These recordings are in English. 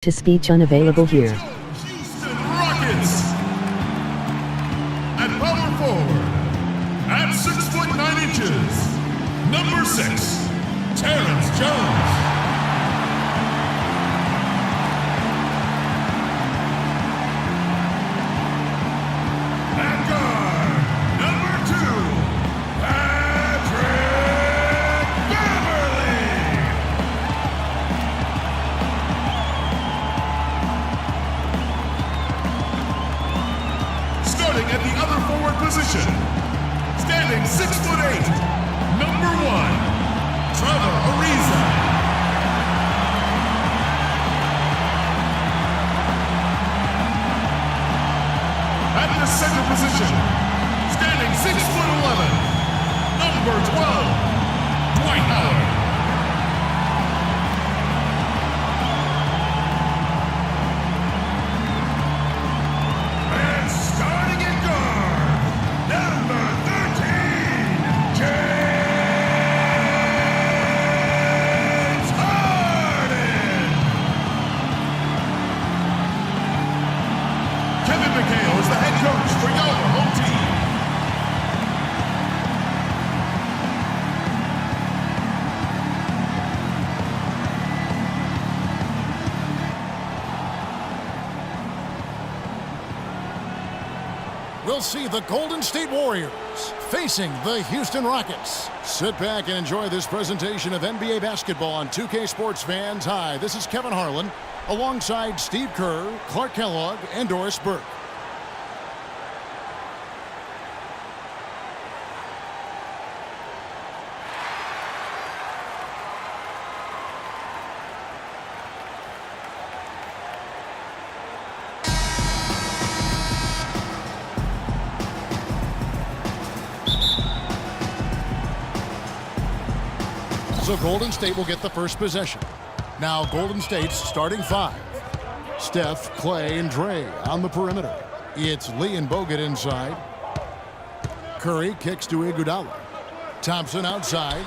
To speech unavailable here. Houston Rockets at power forward at 6'9", number 6, Terrence Jones. At guard, number 2, Patrick Beverly. Starting at the other forward position, standing 6'8", number 1, Trevor Ariza. At the center position, standing 6'11", number 12, Dwight Howard. And starting at guard, number 13, James Harden. Kevin McHale is the head coach for your home team. We'll see the Golden State Warriors facing the Houston Rockets. Sit back and enjoy this presentation of NBA basketball on 2K Sports fans. Hi, this is Kevin Harlan alongside Steve Kerr, Clark Kellogg, and Doris Burke. So Golden State will get the first possession. Now Golden State's starting 5. Steph, Clay, and Dre on the perimeter. It's Lee and Bogut inside. Curry kicks to Iguodala. Thompson outside.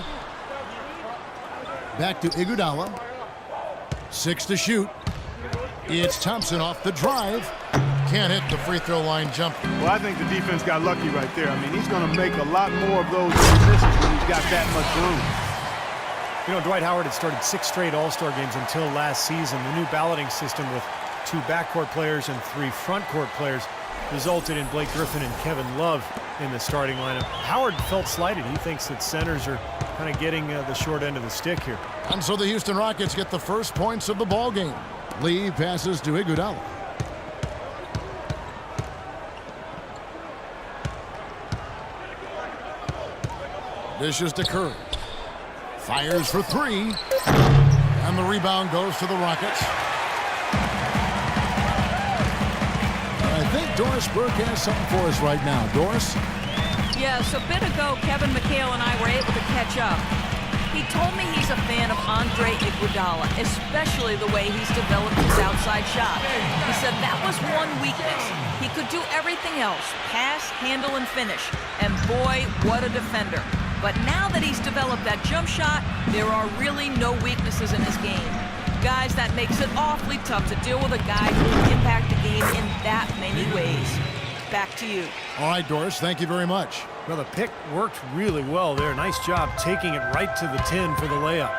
Back to Iguodala. 6 to shoot. It's Thompson off the drive. Can't hit the free throw line jumper. Well, I think the defense got lucky right there. I mean, he's going to make a lot more of those misses when he's got that much room. You know, Dwight Howard had started 6 straight All-Star games until last season. The new balloting system with 2 backcourt players and 3 frontcourt players resulted in Blake Griffin and Kevin Love in the starting lineup. Howard felt slighted. He thinks that centers are kind of getting the short end of the stick here. And so the Houston Rockets get the first points of the ball game. Lee passes to Iguodala. Dishes to Curry. Fires for 3. And the rebound goes to the Rockets. I think Doris Burke has something for us right now. Doris? Yes, a bit ago, Kevin McHale and I were able to catch up. He told me he's a fan of Andre Iguodala, especially the way he's developed his outside shot. He said that was one weakness. He could do everything else, pass, handle, and finish. And boy, what a defender. But now that he's developed that jump shot, there are really no weaknesses in his game. Guys, that makes it awfully tough to deal with a guy who can impact the game in that many ways. Back to you. All right, Doris, thank you very much. Well, the pick worked really well there. Nice job taking it right to the 10 for the layup.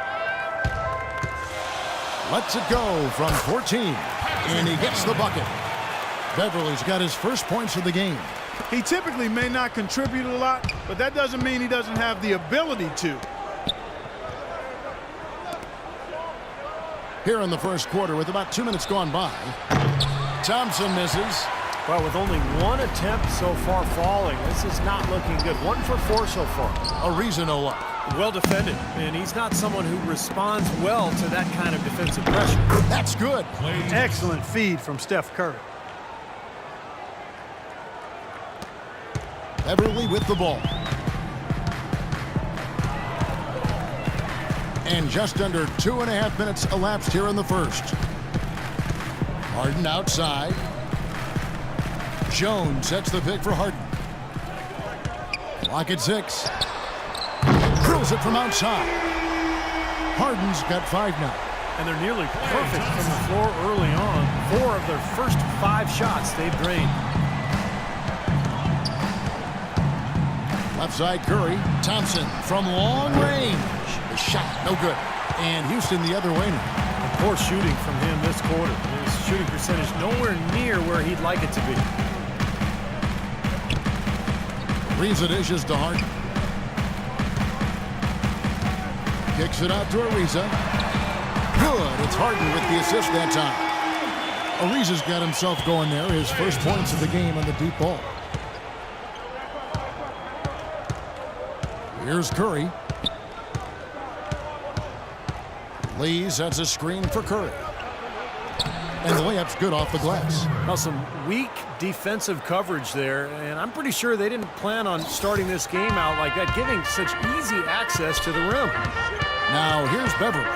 Lets it go from 14, and he gets the bucket. Beverly's got his first points of the game. He typically may not contribute a lot, but that doesn't mean he doesn't have the ability to. Here in the first quarter with about 2 minutes gone by. Thompson misses. Well, with only 1 attempt so far falling, this is not looking good. 1 for 4 so far. Ariza no luck. Well defended, and he's not someone who responds well to that kind of defensive pressure. That's good. Excellent feed from Steph Curry. Beverly with the ball. And just under 2.5 minutes elapsed here in the first. Harden outside. Jones sets the pick for Harden. Clock at 6. Drills it from outside. Harden's got 5 now. And they're nearly perfect from the floor early on. 4 of their first 5 shots they've drained. Left side Curry. Thompson from long range. The shot, no good. And Houston the other way now. Poor shooting from him this quarter. His shooting percentage nowhere near where he'd like it to be. Ariza dishes to Harden. Kicks it out to Ariza. Good. It's Harden with the assist that time. Ariza's got himself going there. His first points of the game on the deep ball. Here's Curry. Lee sets a screen for Curry. And the layup's good off the glass. Now some weak defensive coverage there, and I'm pretty sure they didn't plan on starting this game out like that, giving such easy access to the rim. Now here's Beverly.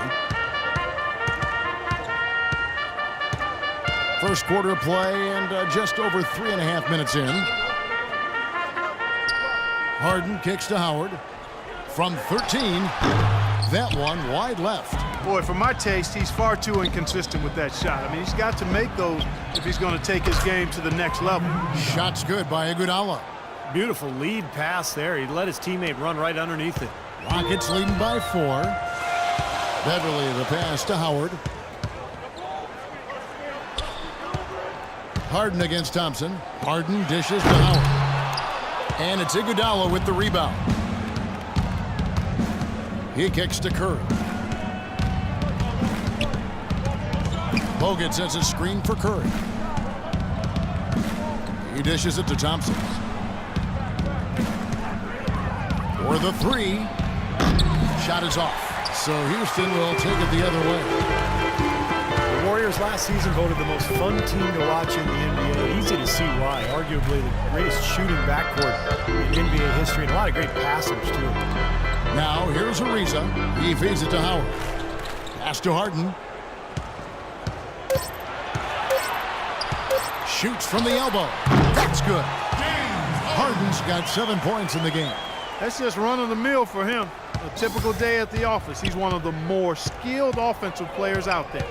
First quarter play and just over 3.5 minutes in. Harden kicks to Howard. From 13, that one wide left. Boy, for my taste, he's far too inconsistent with that shot. I mean, he's got to make those if he's going to take his game to the next level. Shot's good by Iguodala. Beautiful lead pass there. He let his teammate run right underneath it. Rockets leading by 4. Beverly the pass to Howard. Harden against Thompson. Harden dishes to Howard. And it's Iguodala with the rebound. He kicks to Curry. Bogut sets a screen for Curry. He dishes it to Thompson. For the 3. Shot is off. So Houston will take it the other way. The Warriors last season voted the most fun team to watch in the NBA. Easy to see why. Arguably the greatest shooting backcourt in NBA history, and a lot of great passers, too. Now here's Ariza. He feeds it to Howard. Pass to Harden. Shoots from the elbow. That's good. Harden's got 7 points in the game. That's just run-of-the-mill for him. A typical day at the office. He's one of the more skilled offensive players out there.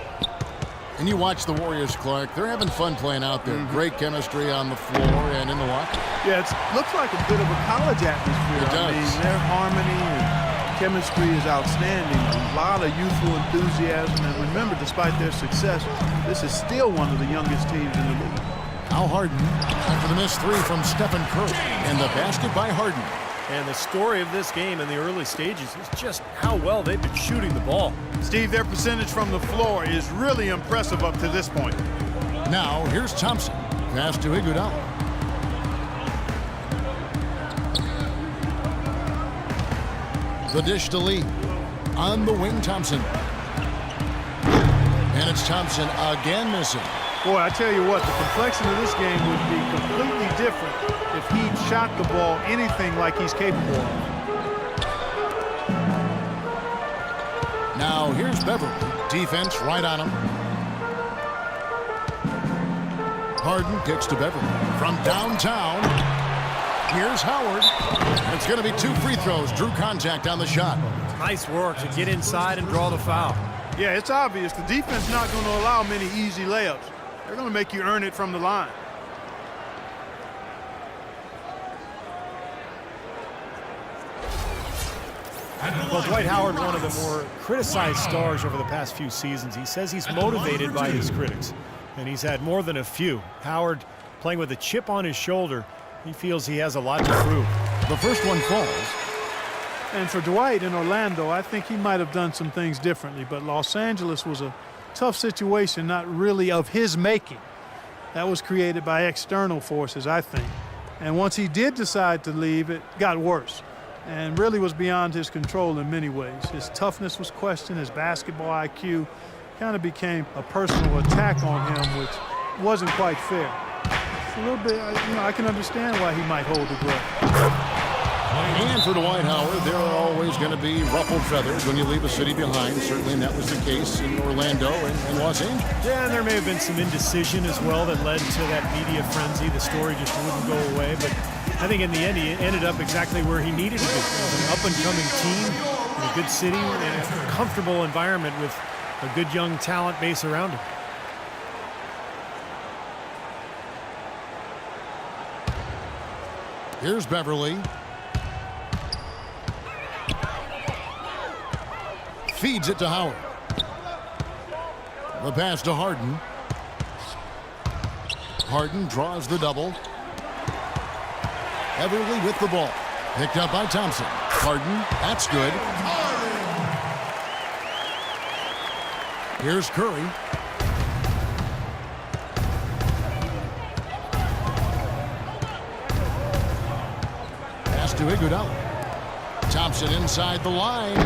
And you watch the Warriors, Clark. They're having fun playing out there. Great chemistry on the floor and in the locker. Yeah, it looks like a bit of a college atmosphere. It does. I mean, their harmony and chemistry is outstanding. A lot of youthful enthusiasm. And remember, despite their success, this is still one of the youngest teams in the league. Now Harden after the missed 3 from Stephen Curry. And the basket by Harden. And the story of this game in the early stages is just how well they've been shooting the ball. Steve, their percentage from the floor is really impressive up to this point. Now here's Thompson. Pass to Iguodala. The dish to Lee. On the wing, Thompson. And it's Thompson again missing. Boy, I tell you what, the complexion of this game would be completely different if he shot the ball anything like he's capable of. Now here's Beverly. Defense right on him. Harden kicks to Beverly. From downtown, here's Howard. It's going to be 2 free throws. Drew contact on the shot. Nice work to get inside and draw the foul. Yeah, it's obvious. The defense not going to allow many easy layups. They're going to make you earn it from the line. Well, Dwight Howard, one of the more criticized stars over the past few seasons. He says he's motivated by his critics, and he's had more than a few. Howard playing with a chip on his shoulder. He feels he has a lot to prove. The first one falls. And for Dwight in Orlando, I think he might have done some things differently, but Los Angeles was a tough situation, not really of his making. That was created by external forces, I think. And once he did decide to leave, it got worse and really was beyond his control in many ways. His toughness was questioned. His basketball IQ kind of became a personal attack on him, which wasn't quite fair. It's a little bit, I can understand why he might hold a grudge. And for Dwight Howard, there are always going to be ruffled feathers when you leave a city behind. Certainly, and that was the case in Orlando and Los Angeles. Yeah, and there may have been some indecision as well that led to that media frenzy. The story just wouldn't go away. But I think in the end, he ended up exactly where he needed to be. An up-and-coming team in a good city and a comfortable environment with a good young talent base around him. Here's Beverly. Feeds it to Howard. The pass to Harden. Harden draws the double. Beverly with the ball. Picked up by Thompson. Harden, that's good. Here's Curry. Pass to Iguodala. Thompson inside the line.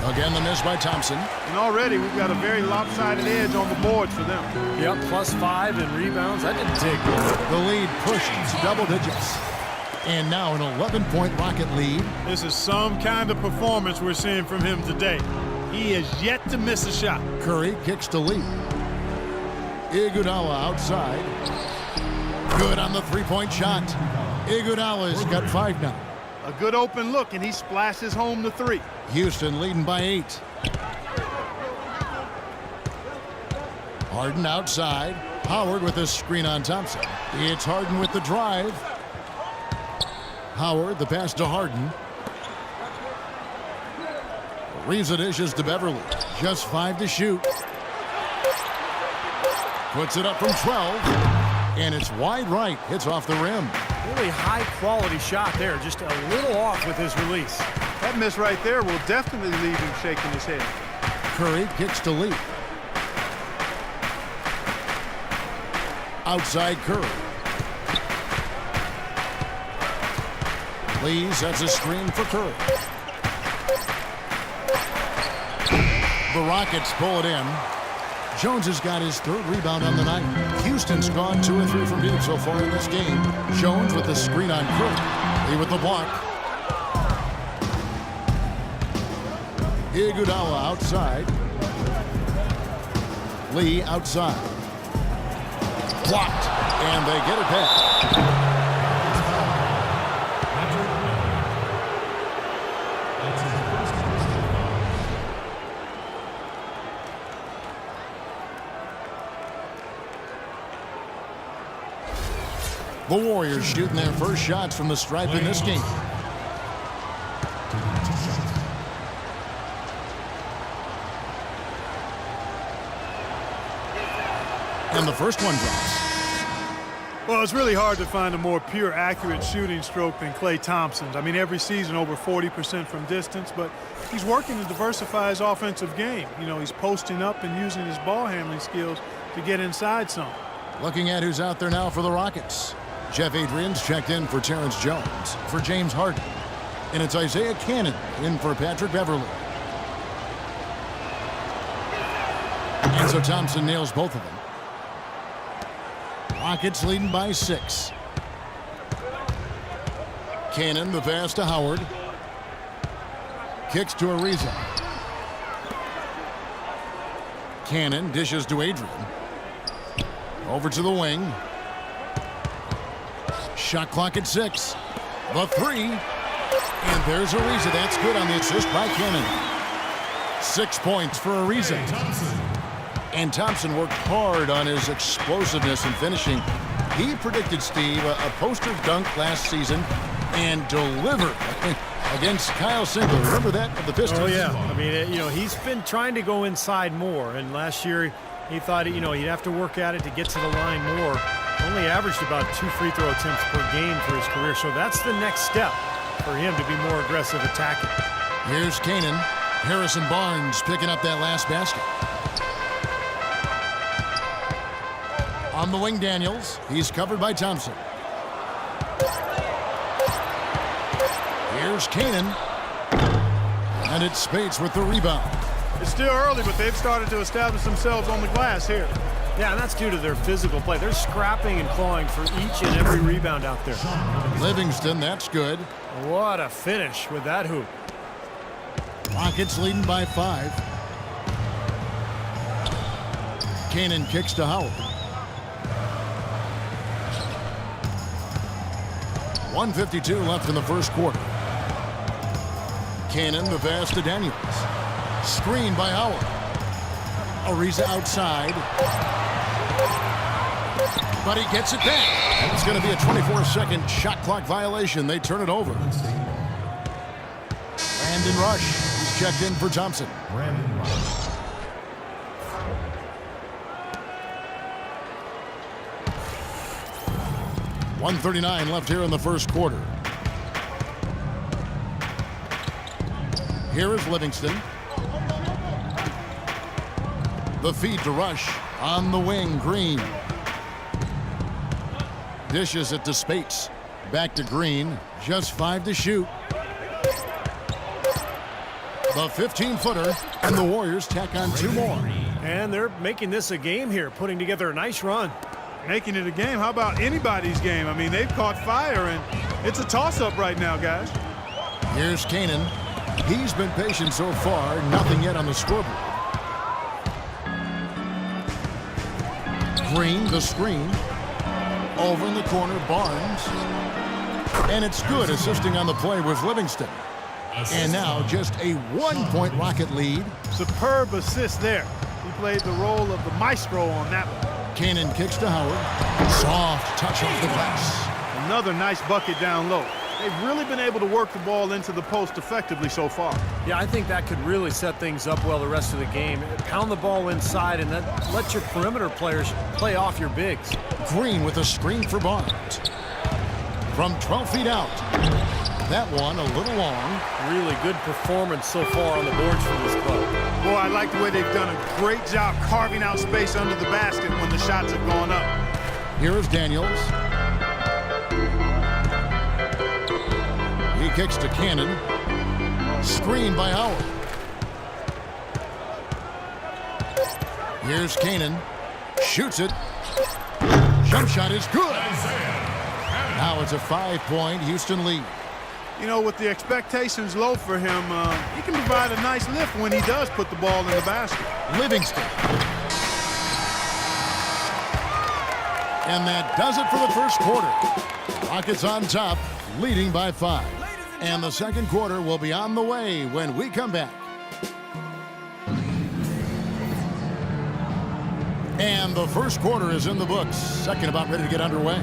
Again, the miss by Thompson. And already we've got a very lopsided edge on the board for them. Yep, +5 in rebounds. I didn't take good. The lead pushes double digits. And now an 11-point Rocket lead. This is some kind of performance we're seeing from him today. He is yet to miss a shot. Curry kicks to lead. Iguodala outside. Good on the three-point shot. Iguodala's got 5 now. A good open look, and he splashes home the 3. Houston leading by 8. Harden outside. Howard with a screen on Thompson. It's Harden with the drive. Howard, the pass to Harden. Ariza dishes to Beverly. Just 5 to shoot. Puts it up from 12. And it's wide right. Hits off the rim. Really high-quality shot there. Just a little off with his release. That miss right there will definitely leave him shaking his head. Curry kicks to Lee. Outside Curry. Lee sets a screen for Curry. The Rockets pull it in. Jones has got his 3rd rebound on the night. Houston's gone 2 or 3 from deep so far in this game. Jones with the screen on Curry. Lee with the block. Iguodala outside. Lee outside. Blocked. And they get it back. The Warriors shooting their first shots from the stripe in this game. And the first one drops. Well, it's really hard to find a more pure, accurate shooting stroke than Klay Thompson's. I mean, every season over 40% from distance, but he's working to diversify his offensive game. You know, he's posting up and using his ball handling skills to get inside some. Looking at who's out there now for the Rockets. Jeff Adrian's checked in for Terrence Jones, for James Harden. And it's Isaiah Cannon in for Patrick Beverly. And so Thompson nails both of them. Rockets leading by 6. Cannon, the pass to Howard. Kicks to Ariza. Cannon dishes to Adrian. Over to the wing. Shot clock at 6. The 3. And there's Ariza. That's good on the assist by Cannon. 6 points for Ariza. And Thompson worked hard on his explosiveness and finishing. He predicted, Steve, a poster dunk last season and delivered against Kyle Singler. Remember that of the Pistons? Oh, yeah. I mean, he's been trying to go inside more. And last year, he thought, he'd have to work at it to get to the line more. Only averaged about 2 free throw attempts per game for his career. So that's the next step for him to be more aggressive attacking. Here's Cannon. Harrison Barnes picking up that last basket. On the wing, Daniels. He's covered by Thompson. Here's Cannon. And it's Spates with the rebound. It's still early, but they've started to establish themselves on the glass here. Yeah, and that's due to their physical play. They're scrapping and clawing for each and every rebound out there. Livingston, that's good. What a finish with that hoop. Rockets leading by 5. Cannon kicks to Howard. 1:52 left in the first quarter. Cannon, the pass to Daniels. Screen by Howard. Ariza outside. But he gets it back. And it's going to be a 24-second shot clock violation. They turn it over. Brandon Rush is checked in for Thompson. 1:39 left here in the first quarter. Here is Livingston. The feed to Rush on the wing. Green dishes it to Spates. Back to Green. Just 5 to shoot. The 15-footer, and the Warriors tack on 2 more. And they're making this a game here, putting together a nice run. Making it a game. How about anybody's game? I mean, they've caught fire, and it's a toss-up right now, guys. Here's Kanan. He's been patient so far. Nothing yet on the scoreboard. Green, the screen. Over in the corner, Barnes. And it's good. Assisting on the play was Livingston. And now just a 1-point Rocket lead. Superb assist there. He played the role of the maestro on that one. Kanan kicks to Howard. Soft touch off the glass. Another nice bucket down low. They've really been able to work the ball into the post effectively so far. Yeah, I think that could really set things up well the rest of the game. Pound the ball inside and then let your perimeter players play off your bigs. Green with a screen for Barnes. From 12 feet out. That one a little long. Really good performance so far on the boards for this club. Boy, I like the way they've done a great job carving out space under the basket when the shots have gone up. Here is Daniels. He kicks to Cannon. Screen by Howard. Here's Kanan. Shoots it. Jump shot is good. Now it's a 5-point Houston lead. You know, with the expectations low for him, he can provide a nice lift when he does put the ball in the basket. Livingston. And that does it for the first quarter. Rockets on top, leading by 5. And the second quarter will be on the way when we come back. And the first quarter is in the books. Second about ready to get underway.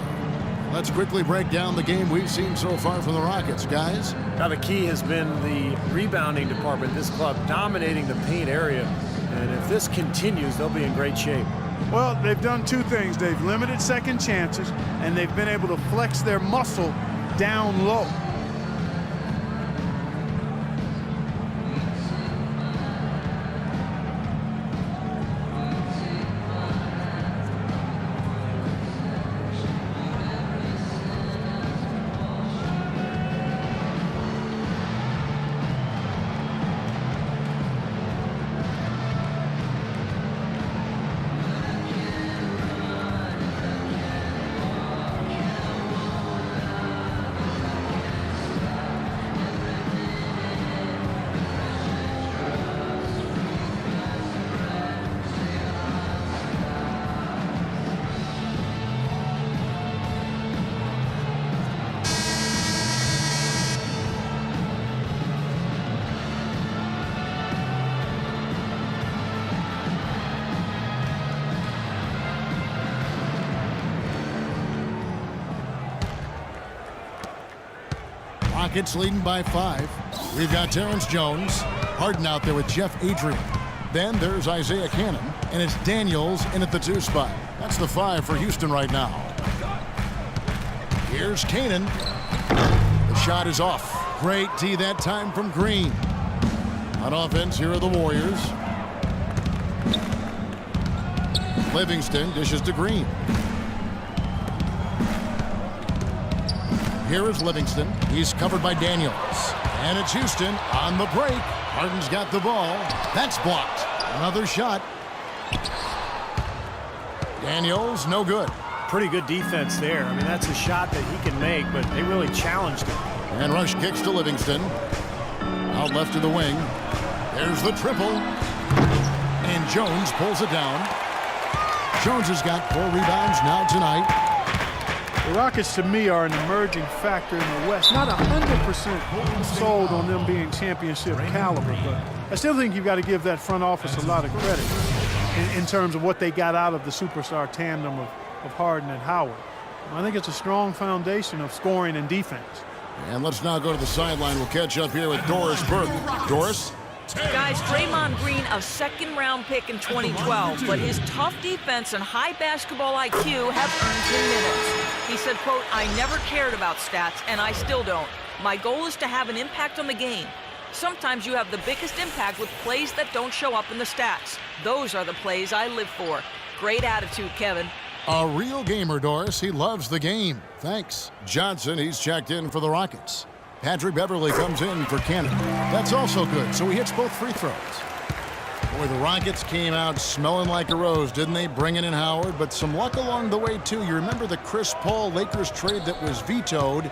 Let's quickly break down the game we've seen so far from the Rockets, guys. Now the key has been the rebounding department. This club dominating the paint area. And if this continues, they'll be in great shape. Well, they've done 2 things. They've limited second chances, and they've been able to flex their muscle down low. Rockets leading by 5. We've got Terrence Jones. Harden out there with Jeff Adrian. Then there's Isaiah Cannon. And it's Daniels in at the 2 spot. That's the 5 for Houston right now. Here's Cannon. The shot is off. Great D that time from Green. On offense, here are the Warriors. Livingston dishes to Green. Here is Livingston. He's covered by Daniels. And it's Houston on the break. Harden's got the ball. That's blocked. Another shot. Daniels, no good. Pretty good defense there. I mean, that's a shot that he can make, but they really challenged him. And Rush kicks to Livingston. Out left to the wing. There's the triple. And Jones pulls it down. Jones has got 4 rebounds now tonight. The Rockets, to me, are an emerging factor in the West. Not 100% sold on them being championship caliber, but I still think you've got to give that front office a lot of credit. in terms of what they got out of the superstar tandem of Harden and Howard. I think it's a strong foundation of scoring and defense. And let's now go to the sideline. We'll catch up here with Doris Burke. Doris? Guys, Draymond Green, a second-round pick in 2012, but his tough defense and high basketball IQ have earned him minutes. He said, quote, "I never cared about stats, and I still don't. My goal is to have an impact on the game. Sometimes you have the biggest impact with plays that don't show up in the stats. Those are the plays I live for." Great attitude, Kevin. A real gamer, Doris. He loves the game. Thanks. Johnson, he's checked in for the Rockets. Patrick Beverly comes in for Canada. That's also good, so he hits both free throws. Boy, the Rockets came out smelling like a rose, didn't they? Bringing in Howard, but some luck along the way, too. You remember the Chris Paul Lakers trade that was vetoed?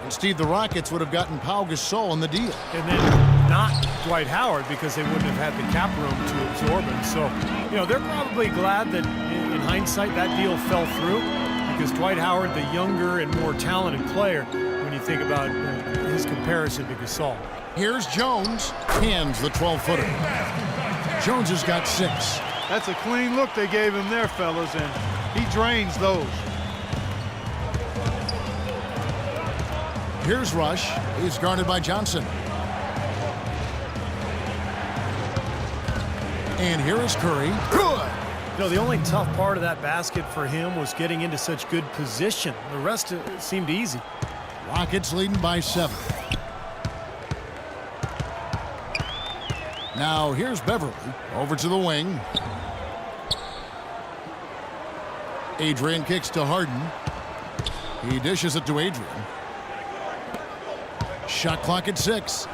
Instead, the Rockets would have gotten Pau Gasol in the deal. And then not Dwight Howard, because they wouldn't have had the cap room to absorb him. So, they're probably glad that in hindsight that deal fell through, because Dwight Howard, the younger and more talented player, when you think about his comparison to Gasol. Here's Jones, hands the 12-footer. Jones has got 6. That's a clean look they gave him there, fellas, and he drains those. Here's Rush. He's guarded by Johnson. And here is Curry. Good! The only tough part of that basket for him was getting into such good position. The rest seemed easy. Rockets leading by 7. Now here's Beverly over to the wing. Adrian kicks to Harden. He dishes it to Adrian. Shot clock at 6.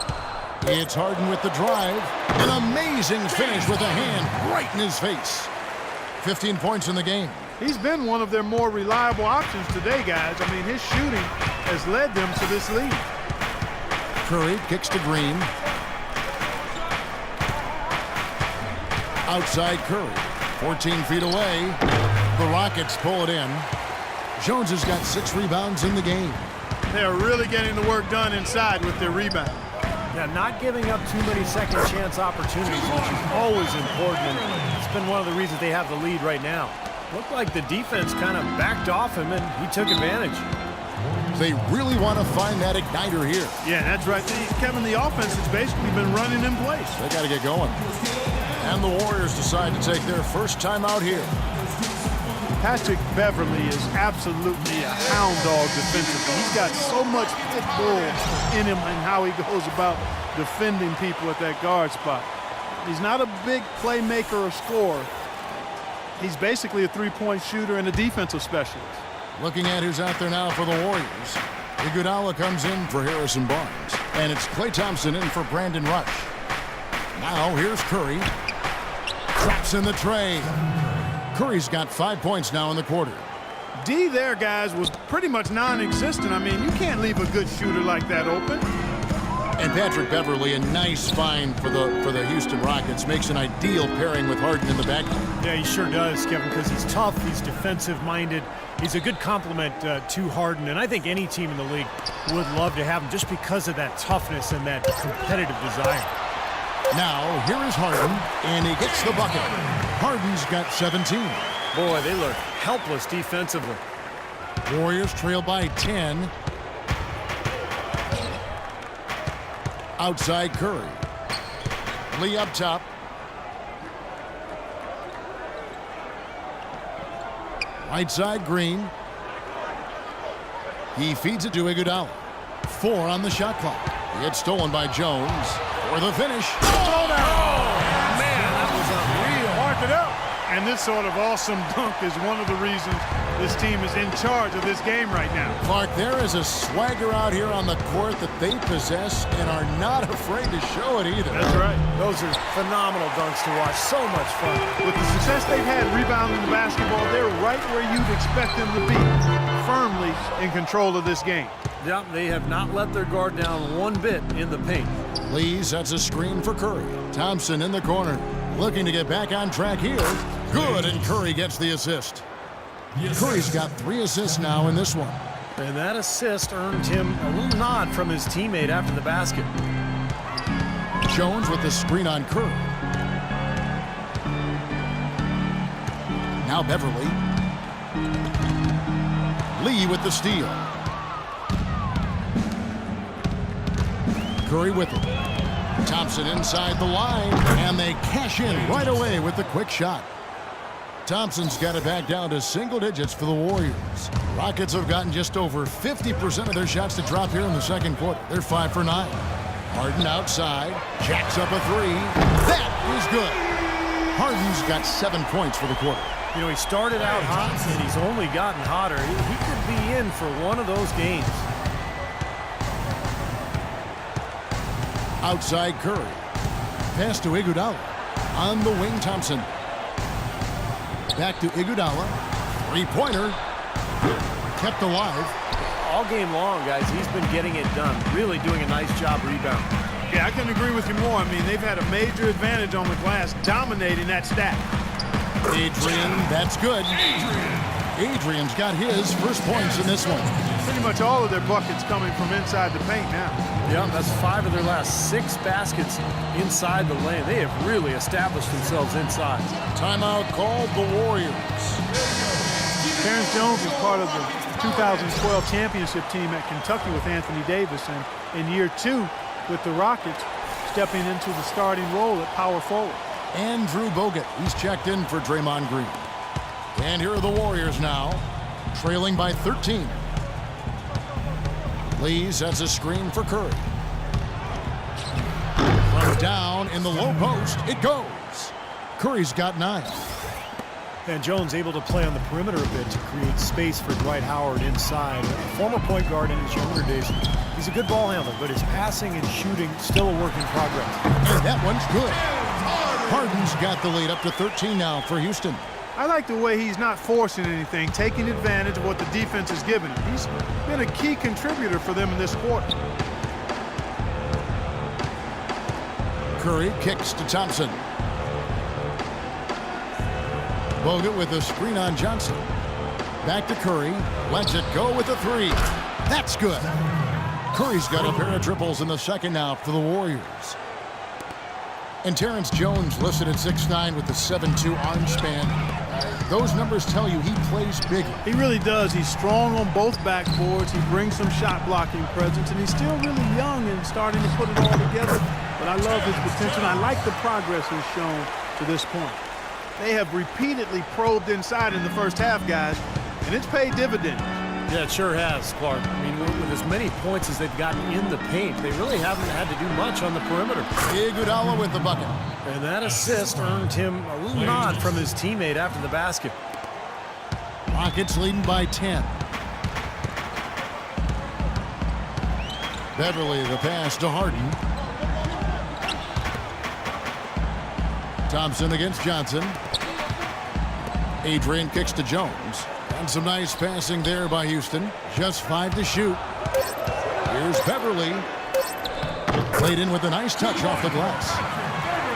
It's Harden with the drive. An amazing finish with a hand right in his face. 15 points in the game. He's been one of their more reliable options today, guys. I mean, his shooting has led them to this lead. Curry kicks to Green. Outside Curry. 14 feet away. The Rockets pull it in. Jones has got 6 rebounds in the game. They are really getting the work done inside with their rebound. Yeah, not giving up too many second chance opportunities, which is always important. And it's been one of the reasons they have the lead right now. Looked like the defense kind of backed off him, and he took advantage. They really want to find that igniter here. Yeah, that's right. Kevin, the offense has basically been running in place. They got to get going. And the Warriors decide to take their first time out here. Patrick Beverly is absolutely a hound dog defensively. He's got so much pit bull in him and how he goes about defending people at that guard spot. He's not a big playmaker or scorer. He's basically a three-point shooter and a defensive specialist. Looking at who's out there now for the Warriors. Iguodala comes in for Harrison Barnes. And it's Klay Thompson in for Brandon Rush. Now here's Curry. Traps in the tray. Curry's got 5 points now in the quarter. D there, guys, was pretty much non-existent. I mean, you can't leave a good shooter like that open. And Patrick Beverly, a nice find for the Houston Rockets, makes an ideal pairing with Harden in the backcourt. Yeah, he sure does, Kevin, because he's tough, he's defensive-minded. He's a good complement to Harden, and I think any team in the league would love to have him just because of that toughness and that competitive desire. Now, here is Harden, and he gets the bucket. Harden's got 17. Boy, they look helpless defensively. Warriors trail by 10. Outside Curry. Lee up top. Right side Green. He feeds it to Iguodala. 4 on the shot clock. It's stolen by Jones for the finish. Oh, man, that was unreal. Mark it up. And this sort of awesome dunk is one of the reasons this team is in charge of this game right now. Clark, there is a swagger out here on the court that they possess and are not afraid to show it either. That's right. Those are phenomenal dunks to watch. So much fun. With the success they've had rebounding the basketball, they're right where you'd expect them to be, firmly in control of this game. Yep, they have not let their guard down one bit in the paint. Lee sets a screen for Curry. Thompson in the corner, looking to get back on track here. Good, and Curry gets the assist. Curry's got 3 assists now in this one. And that assist earned him a little nod from his teammate after the basket. Jones with the screen on Curry. Now Beverly. Lee with the steal. Curry with it. Thompson inside the line, and they cash in right away with the quick shot. Thompson's got it back down to single digits for the Warriors. Rockets have gotten just over 50% of their shots to drop here in the second quarter. They're 5 for 9. Harden outside, jacks up a three. That is good. Harden's got 7 points for the quarter. You know, he started out hot, and he's only gotten hotter. He could be in for one of those games. Outside Curry. Pass to Iguodala. On the wing, Thompson. Back to Iguodala. Three-pointer. Kept alive. All game long, guys, he's been getting it done. Really doing a nice job rebounding. Yeah, I couldn't agree with you more. I mean, they've had a major advantage on the glass, dominating that stack. Adrian, that's good. Adrian's got his first points in this one. Pretty much all of their buckets coming from inside the paint now. Yeah, that's 5 of their last 6 baskets inside the lane. They have really established themselves inside. Timeout called the Warriors. Terrence Jones is part of the 2012 championship team at Kentucky with Anthony Davis, and in year 2 with the Rockets, stepping into the starting role at power forward. Andrew Bogut, he's checked in for Draymond Green. And here are the Warriors now, trailing by 13. Lee sets a screen for Curry. From down in the low post, it goes. Curry's got 9. And Jones able to play on the perimeter a bit to create space for Dwight Howard inside. A former point guard in his younger days. He's a good ball handler, but his passing and shooting still a work in progress. And that one's good. Harden's got the lead up to 13 now for Houston. I like the way he's not forcing anything, taking advantage of what the defense has given him. He's been a key contributor for them in this quarter. Curry kicks to Thompson. Bogut with a screen on Johnson. Back to Curry. Lets it go with a three. That's good. Curry's got a pair of triples in the second now for the Warriors. And Terrence Jones listed at 6'9" with the 7'2" arm span. Those numbers tell you he plays big. He really does. He's strong on both backboards. He brings some shot blocking presence, and he's still really young and starting to put it all together. But I love his potential. I like the progress he's shown to this point. They have repeatedly probed inside in the first half, guys, and it's paid dividends. Yeah, it sure has, Clark. I mean, with as many points as they've gotten in the paint, they really haven't had to do much on the perimeter. Iguodala with the bucket. And that assist earned him a little nod from his teammate after the basket. Rockets leading by 10. Beverly the pass to Harden. Thompson against Johnson. Adrian kicks to Jones. And some nice passing there by Houston. Just 5 to shoot. Here's Beverly. Played in with a nice touch off the glass.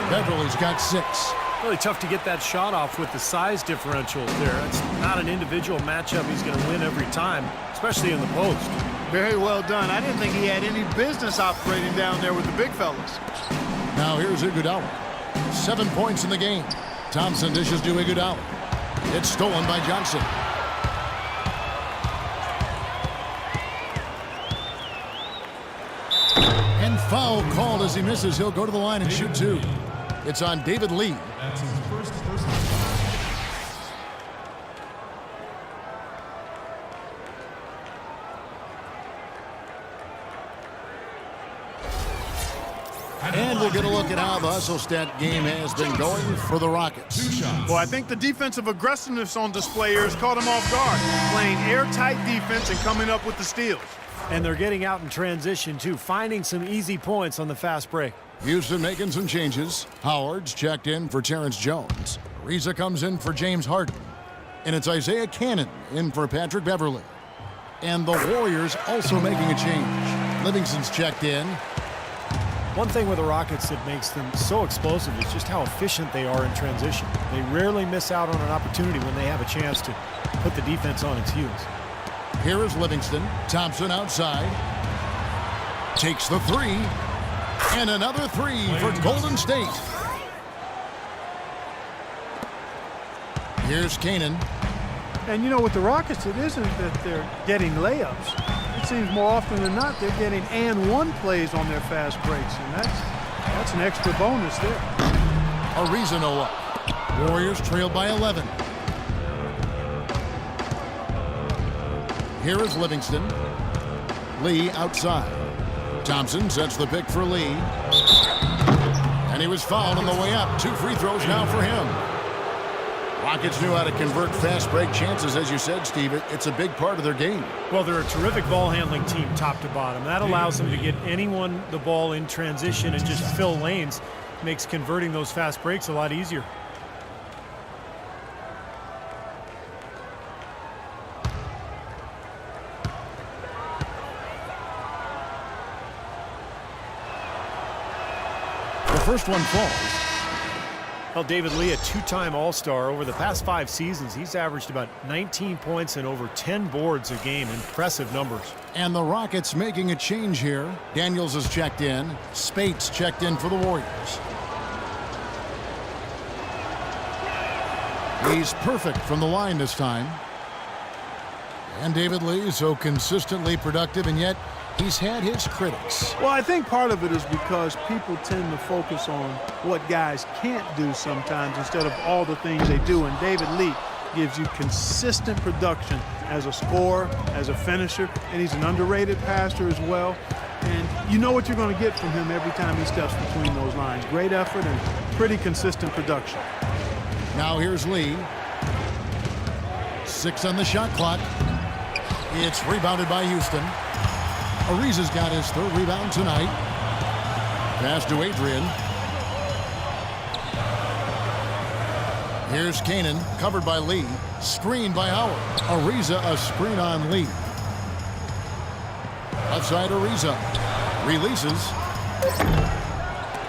Beverly's got 6. Really tough to get that shot off with the size differentials there. It's not an individual matchup he's going to win every time, especially in the post. Very well done. I didn't think he had any business operating down there with the big fellas. Now here's Iguodala. 7 points in the game. Thompson dishes to Iguodala. It's stolen by Johnson. And foul called as he misses. He'll go to the line and shoot 2. It's on David Lee. That's his first personal. And we'll get a look at how the hustle stat game has been going for the Rockets. 2 shots. Well, I think the defensive aggressiveness on display here has caught him off guard, playing airtight defense and coming up with the steals. And they're getting out in transition, too, finding some easy points on the fast break. Houston making some changes. Howard's checked in for Terrence Jones. Ariza comes in for James Harden. And it's Isaiah Cannon in for Patrick Beverly. And the Warriors also making a change. Livingston's checked in. One thing with the Rockets that makes them so explosive is just how efficient they are in transition. They rarely miss out on an opportunity when they have a chance to put the defense on its heels. Here is Livingston. Thompson outside. Takes the 3. And another 3 for Golden State. Here's Kanan. And you know, with the Rockets, it isn't that they're getting layups. It seems more often than not they're getting and one plays on their fast breaks, and that's an extra bonus there. Ariza no up. Warriors trail by 11. Here is Livingston. Lee outside. Thompson sets the pick for Lee. And he was fouled on the way up. 2 free throws now for him. Rockets knew how to convert fast break chances, as you said, Steve. It's a big part of their game. Well, they're a terrific ball handling team top to bottom. That allows them to get anyone the ball in transition and just fill lanes. Makes converting those fast breaks a lot easier. The first one falls. Well, David Lee, a 2-time All-Star. Over the past 5 seasons, he's averaged about 19 points and over 10 boards a game. Impressive numbers. And the Rockets making a change here. Daniels has checked in. Spates checked in for the Warriors. He's perfect from the line this time. And David Lee so consistently productive, and yet he's had his critics. Well, I think part of it is because people tend to focus on what guys can't do sometimes instead of all the things they do. And David Lee gives you consistent production as a scorer, as a finisher, and he's an underrated passer as well. And you know what you're going to get from him every time he steps between those lines. Great effort and pretty consistent production. Now here's Lee. 6 on the shot clock. It's rebounded by Houston. Ariza's got his 3rd rebound tonight. Pass to Adrian. Here's Kanan, covered by Lee. Screen by Howard. Ariza, a screen on Lee. Outside Ariza. Releases.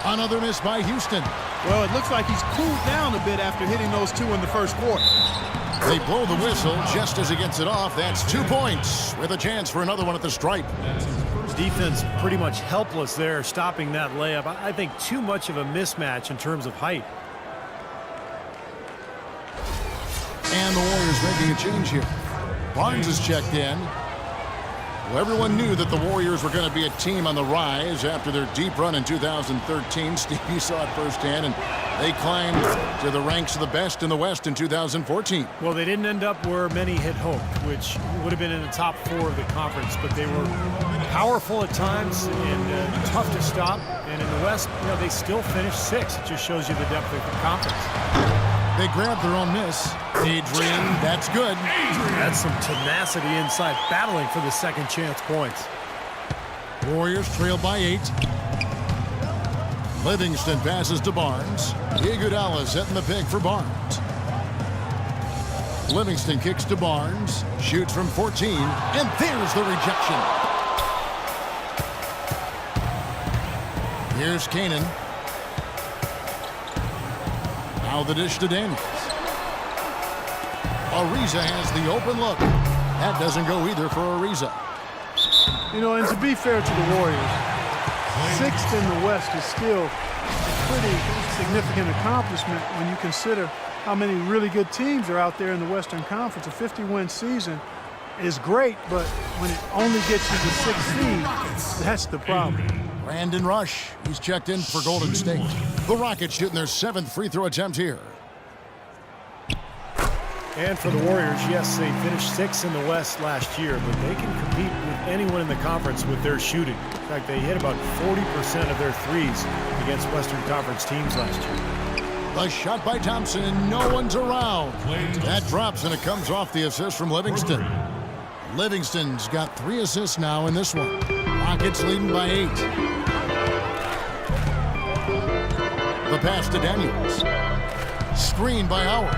Another miss by Houston. Well, it looks like he's cooled down a bit after hitting those 2 in the first quarter. They blow the whistle just as he gets it off. That's 2 points with a chance for another one at the stripe. Defense pretty much helpless there, stopping that layup. I think too much of a mismatch in terms of height. And the Warriors making a change here. Barnes is checked in. Well, everyone knew that the Warriors were going to be a team on the rise after their deep run in 2013. Steve, you saw it firsthand, and they climbed to the ranks of the best in the West in 2014. Well, they didn't end up where many had hoped, which would have been in the top 4 of the conference, but they were powerful at times and tough to stop. And in the West, you know, they still finished 6th. It just shows you the depth of the conference. They grabbed their own miss. Adrian, that's good. That's some tenacity inside, battling for the second chance points. Warriors trail by 8. Livingston passes to Barnes. Iguodala setting the pick for Barnes. Livingston kicks to Barnes. Shoots from 14. And there's the rejection. Here's Kanan. Now the dish to Daniels. Ariza has the open look. That doesn't go either for Ariza. You know, and to be fair to the Warriors, 6th in the West is still a pretty significant accomplishment when you consider how many really good teams are out there in the Western Conference. A 50-win season is great, but when it only gets you the 6th seed, that's the problem. Brandon Rush, he's checked in for Golden State. The Rockets shooting their 7th free throw attempt here. And for the Warriors, yes, they finished 6th in the West last year, but they can compete with anyone in the conference with their shooting. In fact, they hit about 40% of their threes against Western Conference teams last year. The shot by Thompson, and no one's around. That drops, and it comes off the assist from Livingston. Livingston's got 3 assists now in this one. Rockets leading by 8. The pass to Daniels. Screen by Howard.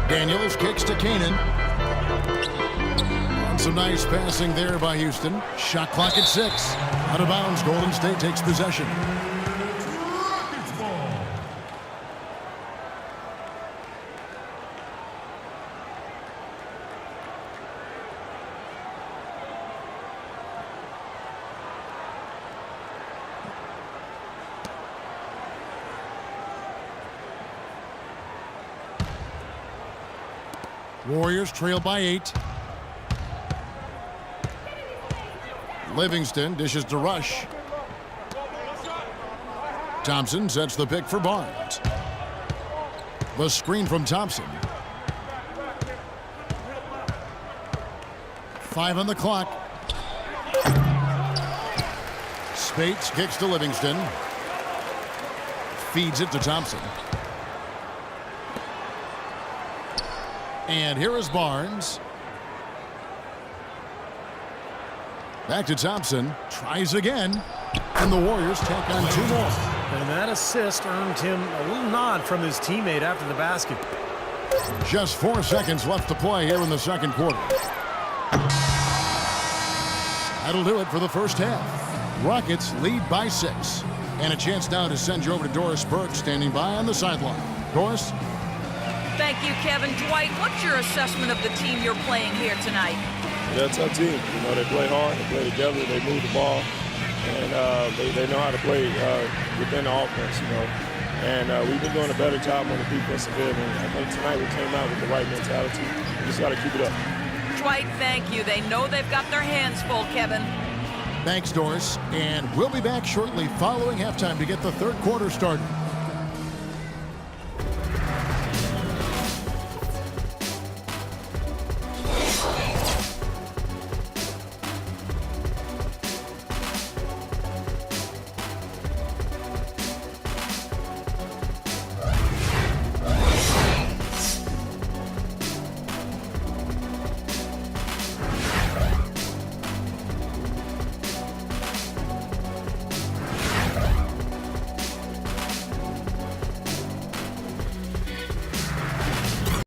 Daniels kicks to Kanan. And some nice passing there by Houston. Shot clock at 6. Out of bounds, Golden State takes possession. Warriors trail by 8. Livingston dishes to Rush. Thompson sets the pick for Barnes. The screen from Thompson. 5 on the clock. Spates kicks to Livingston. Feeds it to Thompson. And here is Barnes. Back to Thompson. Tries again. And the Warriors take on 2 more. And that assist earned him a little nod from his teammate after the basket. Just 4 seconds left to play here in the second quarter. That'll do it for the first half. Rockets lead by 6. And a chance now to send you over to Doris Burke, standing by on the sideline. Doris? Thank you, Kevin. Dwight, what's your assessment of the team you're playing here tonight? They're a tough team. You know, they play hard, they play together, they move the ball, and they know how to play within the offense, you know. And we've been doing a better job on the defensive end, and I think tonight we came out with the right mentality. We just got to keep it up. Dwight, thank you. They know they've got their hands full, Kevin. Thanks, Doris. And we'll be back shortly following halftime to get the third quarter started.